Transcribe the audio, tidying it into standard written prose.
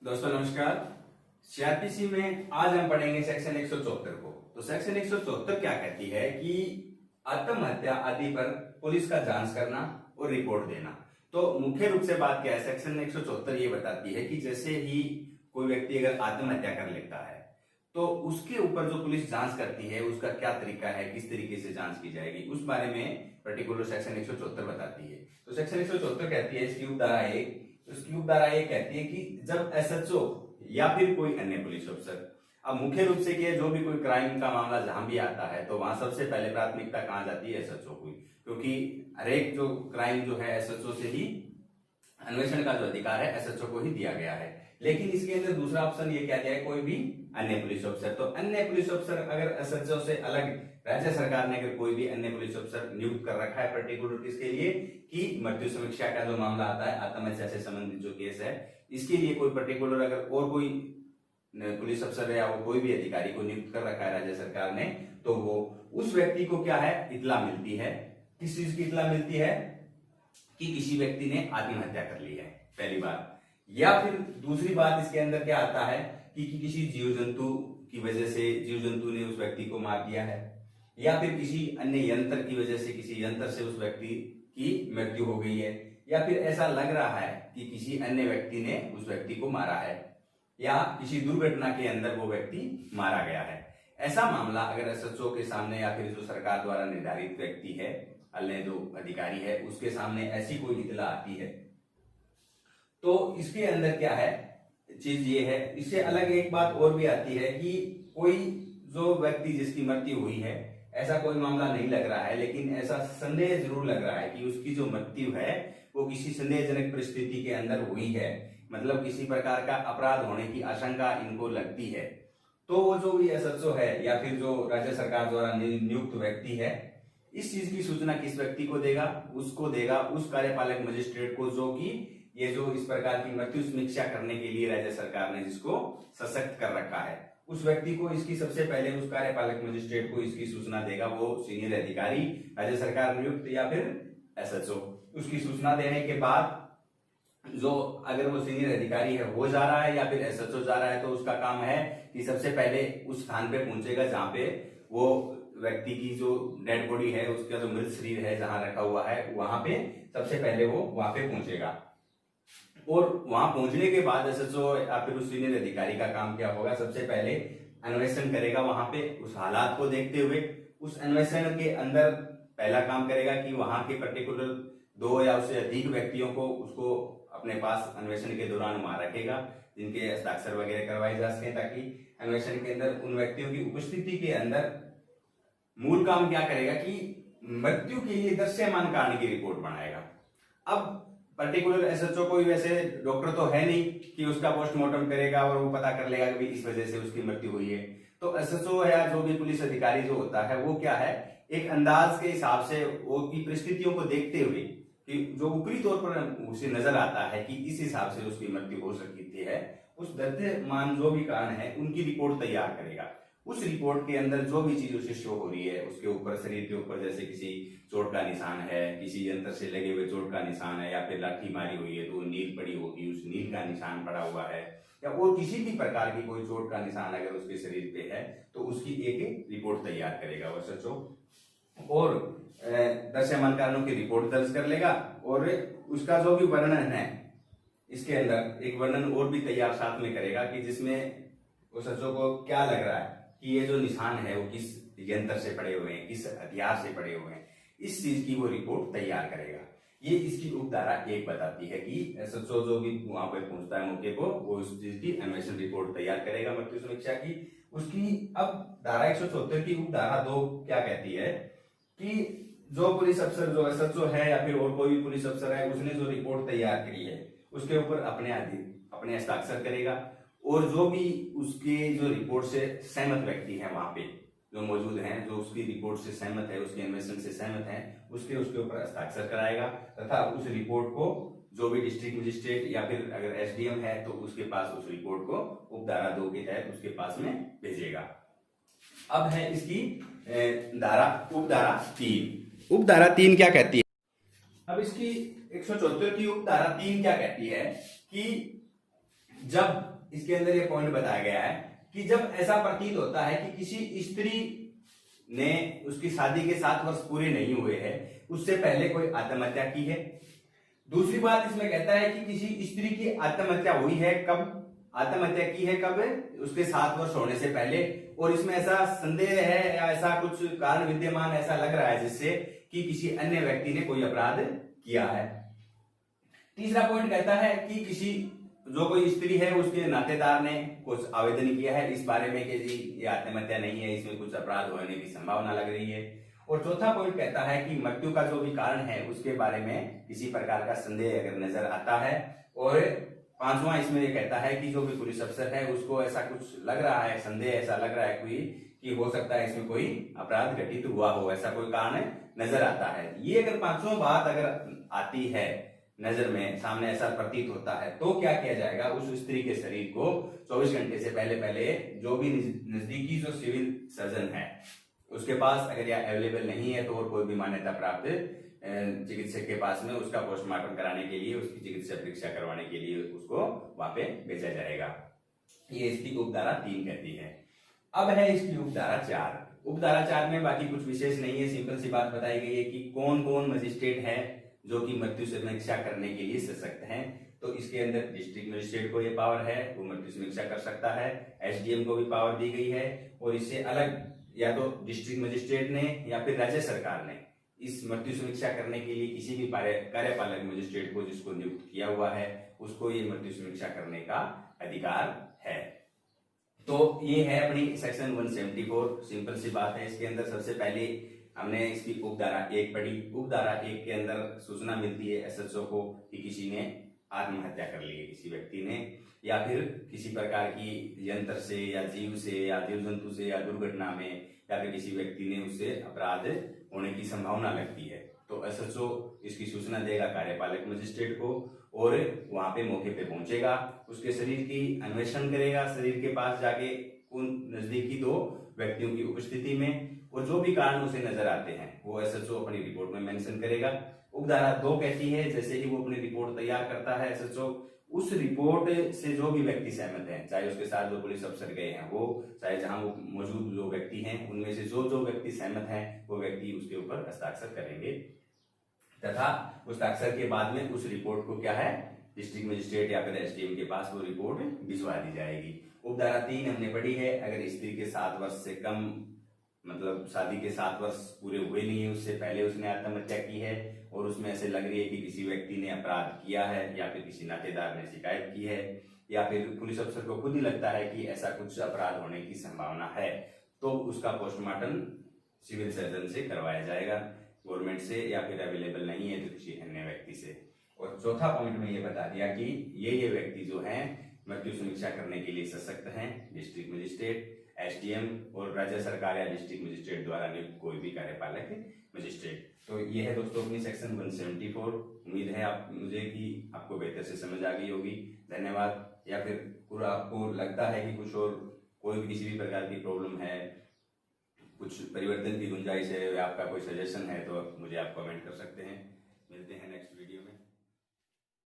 दोस्तों नमस्कार। सीआरपीसी में आज हम पढ़ेंगे सेक्शन 174 को। तो सेक्शन 174 क्या कहती है कि आत्महत्या आदि पर पुलिस का जांच करना और रिपोर्ट देना। तो मुख्य रूप से बात क्या है, सेक्शन 174 ये बताती है कि जैसे ही कोई व्यक्ति अगर आत्महत्या कर लेता है तो उसके ऊपर जो पुलिस जांच करती है उसका क्या तरीका है, किस तरीके से जांच की जाएगी, उस बारे में पर्टिकुलर सेक्शन 174 बताती है। तो सेक्शन 174 कहती है, इसकी उपधारा 1, उसकी उपधारा ये कहती है कि जब एसएचओ या फिर कोई अन्य पुलिस अफसर, अब मुख्य रूप से कि जो भी कोई क्राइम का मामला जहां भी आता है तो वहां सबसे पहले प्राथमिकता कहां जाती है, एसएचओ को, क्योंकि हरेक जो क्राइम जो है एसएचओ से ही अन्वेषण का जो अधिकार है एसएचओ को ही दिया गया है। लेकिन इसके अंदर दूसरा ऑप्शन ये क्या दिया है, कोई भी अन्य पुलिस अफसर। तो अन्य पुलिस अफसर अगर एसएचओ से अलग राज्य सरकार ने अगर कोई भी अन्य पुलिस अफसर नियुक्त कर रखा है पर्टिकुलर किसके लिए, कि मृत्यु समीक्षा का जो मामला आता है, आत्महत्या से संबंधित जो केस है, इसके लिए कोई पर्टिकुलर अगर और कोई पुलिस अफसर या वो कोई भी अधिकारी को नियुक्त कर रखा है राज्य सरकार ने, तो वो उस व्यक्ति को क्या है, इत्तला मिलती है। किस चीज की इत्तला मिलती है, कि किसी व्यक्ति ने आत्महत्या कर ली है, पहली बात। या फिर दूसरी बात इसके अंदर क्या आता है कि किसी जीव जंतु की वजह से जीव जंतु ने उस व्यक्ति को मार दिया है, या फिर किसी अन्य यंत्र की वजह से किसी यंत्र से उस व्यक्ति की मृत्यु हो गई है, या फिर ऐसा लग रहा है कि किसी अन्य व्यक्ति ने उस व्यक्ति को मारा है, या किसी दुर्घटना के अंदर वो व्यक्ति मारा गया है। ऐसा मामला अगर एसएचओ के सामने या फिर जो सरकार द्वारा निर्धारित व्यक्ति है, अन्य जो अधिकारी है, उसके सामने ऐसी कोई इत्तला आती है, तो इसके अंदर क्या है चीज ये है। इससे अलग एक बात और भी आती है कि कोई जो व्यक्ति जिसकी मृत्यु हुई है, ऐसा कोई मामला नहीं लग रहा है, लेकिन ऐसा संदेह जरूर लग रहा है कि उसकी जो मृत्यु है वो किसी संदेहजनक परिस्थिति के अंदर हुई है, मतलब किसी प्रकार का अपराध होने की आशंका इनको लगती है। तो वो जो भी एसएचओ है या फिर जो राज्य सरकार द्वारा नियुक्त व्यक्ति है, इस चीज की सूचना किस व्यक्ति को देगा, उसको देगा उस कार्यपालक मजिस्ट्रेट को, जो कि ये जो इस प्रकार की मृत्यु समीक्षा करने के लिए राज्य सरकार ने जिसको सशक्त कर रखा है, उस व्यक्ति को इसकी सबसे पहले उस कार्यपालक मजिस्ट्रेट को इसकी सूचना देगा वो सीनियर अधिकारी, राज्य सरकार नियुक्त या फिर एसएचओ। उसकी सूचना देने के बाद जो अगर वो सीनियर अधिकारी है वो जा रहा है या फिर एसएचओ जा रहा है, तो उसका काम है कि सबसे पहले उस स्थान पे पहुंचेगा जहां पे वो व्यक्ति की जो डेड बॉडी है, उसका जो मृत शरीर है जहां रखा हुआ है, वहां पे सबसे पहले वो वहां पे पहुंचेगा। और वहां पहुंचने के बाद एसएचओ या फिर उस सीनियर अधिकारी का काम क्या होगा, सबसे पहले अन्वेषण करेगा वहां पे उस हालात को देखते हुए। उस अन्वेषण के अंदर पहला काम करेगा कि वहां के पर्टिकुलर 2 या उससे अधिक व्यक्तियों को उसको अपने पास अन्वेषण के दौरान वहां रखेगा, जिनके हस्ताक्षर वगैरह करवाए जा सके, ताकि अन्वेषण के अंदर उन व्यक्तियों की उपस्थिति के अंदर मूल काम क्या करेगा कि मृत्यु के लिए दृश्यमान कारण की रिपोर्ट बनाएगा। अब पर्टिकुलर एसएचओ कोई वैसे डॉक्टर तो है नहीं कि उसका पोस्टमार्टम करेगा और वो पता कर लेगा कि इस वजह से उसकी मृत्यु हुई है। तो एसएचओ या जो भी पुलिस अधिकारी जो होता है वो क्या है, एक अंदाज के हिसाब से वो की परिस्थितियों को देखते हुए कि जो ऊपरी तौर पर उसे नजर आता है कि इस हिसाब से उसकी मृत्यु हो सकती है, उस दृश्यमान जो भी कारण है उनकी रिपोर्ट तैयार करेगा। उस रिपोर्ट के अंदर जो भी चीज उसे शो हो रही है, उसके ऊपर शरीर के ऊपर जैसे किसी चोट का निशान है, किसी यंत्र से लगे हुए चोट का निशान है, या फिर लाठी मारी हुई है तो नील पड़ी होगी, उस नील का निशान पड़ा हुआ है, या और किसी भी प्रकार की कोई चोट का निशान अगर उसके शरीर पे है तो उसकी एक रिपोर्ट तैयार करेगा वो सचो, और दृश्यमान कारणों की रिपोर्ट दर्ज कर लेगा। और उसका जो भी वर्णन है इसके अंदर एक वर्णन और भी तैयार साथ में करेगा कि जिसमें उस सचो को क्या लग रहा है कि ये जो निशान है वो किस यंत्र से पड़े हुए हैं, किस हथियार से पड़े हुए हैं, इस चीज की वो रिपोर्ट तैयार करेगा। ये इसकी उपधारा 1 बताती है कि एसएचओ जो भी वहां पे पहुंचता है मौके को, वो उस चीज की अन्वेषण रिपोर्ट तैयार करेगा मृत्यु समीक्षा की उसकी। अब धारा 174 की उपधारा 2 क्या कहती है कि जो पुलिस अफसर जो एसएचओ है या फिर और कोई भी पुलिस अफसर है, उसने जो रिपोर्ट तैयार करी है उसके ऊपर अपने हस्ताक्षर करेगा, और जो भी उसके जो रिपोर्ट से सहमत व्यक्ति है वहां पे जो मौजूद हैं, जो उसकी रिपोर्ट से सहमत है, उसके अन्वेषण से सहमत है, उसके ऊपर हस्ताक्षर कराएगा, तथा उस रिपोर्ट को जो भी डिस्ट्रिक्ट मजिस्ट्रेट या फिर अगर एसडीएम है तो उसके पास उस रिपोर्ट को उपधारा 2 के तहत उसके पास में भेजेगा। अब है इसकी उपधारा 3। उपधारा 3 क्या कहती है, अब इसकी 174 की उपधारा 3 क्या कहती है कि जब इसके अंदर ये पॉइंट बताया गया है कि जब ऐसा प्रतीत होता है कि किसी स्त्री ने उसकी शादी के 7 वर्ष पूरे नहीं हुए हैं, उससे पहले कोई आत्महत्या की है। दूसरी बात इसमें कहता है कि किसी स्त्री की आत्महत्या हुई है कब, आत्महत्या की है कब, उसके 7 वर्ष होने से पहले, और इसमें ऐसा संदेह है या ऐसा कुछ कारण विद्यमान ऐसा लग रहा है जिससे कि किसी अन्य व्यक्ति ने कोई अपराध किया है। तीसरा पॉइंट कहता है कि किसी जो कोई स्त्री है उसके नातेदार ने कुछ आवेदन किया है इस बारे में कि जी ये आत्महत्या नहीं है, इसमें कुछ अपराध होने की संभावना लग रही है। और चौथा पॉइंट कहता है कि मृत्यु का जो भी कारण है उसके बारे में किसी प्रकार का संदेह अगर नजर आता है। और पांचवा इसमें ये कहता है कि जो भी पुलिस अफसर है उसको ऐसा कुछ लग रहा है, संदेह ऐसा लग रहा है कोई कि हो सकता है इसमें कोई अपराध घटित हुआ हो, ऐसा कोई कारण नजर आता है। ये अगर पांचों बात अगर आती है नजर में, सामने ऐसा प्रतीत होता है, तो क्या किया जाएगा, उस स्त्री के शरीर को 24 घंटे से पहले जो भी नजदीकी जो सिविल सर्जन है उसके पास अगर यह अवेलेबल नहीं है तो और कोई भी मान्यता प्राप्त चिकित्सक के पास में उसका पोस्टमार्टम कराने के लिए, उसकी चिकित्सा परीक्षा करवाने के लिए उसको वहां पे भेजा जाएगा। ये इसकी उपधारा 3 कहती है। अब है इसकी उपधारा 4। उपधारा 4 में बाकी कुछ विशेष नहीं है, सिंपल सी बात बताई गई है कि कौन कौन मजिस्ट्रेट है जो कि मृत्यु समीक्षा करने के लिए सशक्त हैं। तो इसके अंदर डिस्ट्रिक्ट मजिस्ट्रेट को ये पावर है, वो मृत्यु समीक्षा कर सकता है। एसडीएम को भी पावर दी गई है, और इससे अलग या तो डिस्ट्रिक्ट मजिस्ट्रेट ने या फिर राज्य सरकार ने इस मृत्यु समीक्षा करने के लिए किसी भी कार्यपालक मजिस्ट्रेट को जिसको नियुक्त किया हुआ है उसको ये मृत्यु समीक्षा करने का अधिकार है। तो ये है अपनी सेक्शन 174। सिंपल सी बात है। इसके अंदर सबसे पहले हमने इसकी उपधारा 1 पढ़ी। उपधारा 1 के अंदर सूचना मिलती है एसएचओ को कि किसी ने आत्महत्या कर ली है, किसी व्यक्ति ने, या फिर किसी प्रकार की यंत्र से या जीव से या जीव जंतु से या दुर्घटना में या फिर किसी व्यक्ति ने उससे अपराध होने की संभावना लगती है। तो एसएचओ इसकी सूचना देगा कार्यपालक मजिस्ट्रेट को, और वहां पे मौके पे पहुंचेगा, उसके शरीर की अन्वेषण करेगा, शरीर के पास जाके उन नजदीकी 2 व्यक्तियों की उपस्थिति में, और जो भी कारण उसे नजर आते हैं वो एसएचओ अपनी रिपोर्ट में मेंशन करेगा। उपधारा 2 कहती है जैसे ही वो अपनी रिपोर्ट तैयार करता है एसएचओ, उस रिपोर्ट से जो भी व्यक्ति सहमत है, चाहे उसके साथ जो पुलिस अफसर गए हैं वो, चाहे जहां वो मौजूद जो व्यक्ति हैं उनमें से जो व्यक्ति सहमत हैं वो व्यक्ति उसके ऊपर हस्ताक्षर करेंगे, तथा हस्ताक्षर के बाद में उस रिपोर्ट को क्या है डिस्ट्रिक्ट मजिस्ट्रेट या फिर एसडीएम के पास वो रिपोर्ट भिजवा दी जाएगी। उपधारा 3 हमने पढ़ी है, अगर स्त्री के 7 वर्ष से कम, मतलब शादी के 7 वर्ष पूरे हुए नहीं है, उससे पहले उसने आत्महत्या की है और उसमें ऐसे लग रही है कि किसी व्यक्ति ने अपराध किया है या फिर किसी नातेदार ने शिकायत की है या फिर पुलिस अफसर को खुद ही लगता है कि ऐसा कुछ अपराध होने की संभावना है, तो उसका पोस्टमार्टम सिविल सर्जन से करवाया जाएगा, गवर्नमेंट से, या फिर अवेलेबल नहीं है तो किसी अन्य व्यक्ति से। और चौथा पॉइंट में ये बता दिया कि ये व्यक्ति जो हैं मृत्यु समीक्षा करने के लिए सशक्त हैं, डिस्ट्रिक्ट मजिस्ट्रेट, एसडीएम और राज्य सरकार या डिस्ट्रिक्ट मजिस्ट्रेट द्वारा नियुक्त कोई भी कार्यपालक मजिस्ट्रेट। तो ये है दोस्तों अपनी सेक्शन 174। उम्मीद है आपको बेहतर से समझ आ गई होगी। धन्यवाद। या फिर पूरा आपको लगता है कि कुछ और कोई भी किसी भी प्रकार की प्रॉब्लम है, कुछ परिवर्तन की गुंजाइश है या आपका कोई सजेशन है तो मुझे आप कमेंट कर सकते हैं। मिलते हैं नेक्स्ट वीडियो में।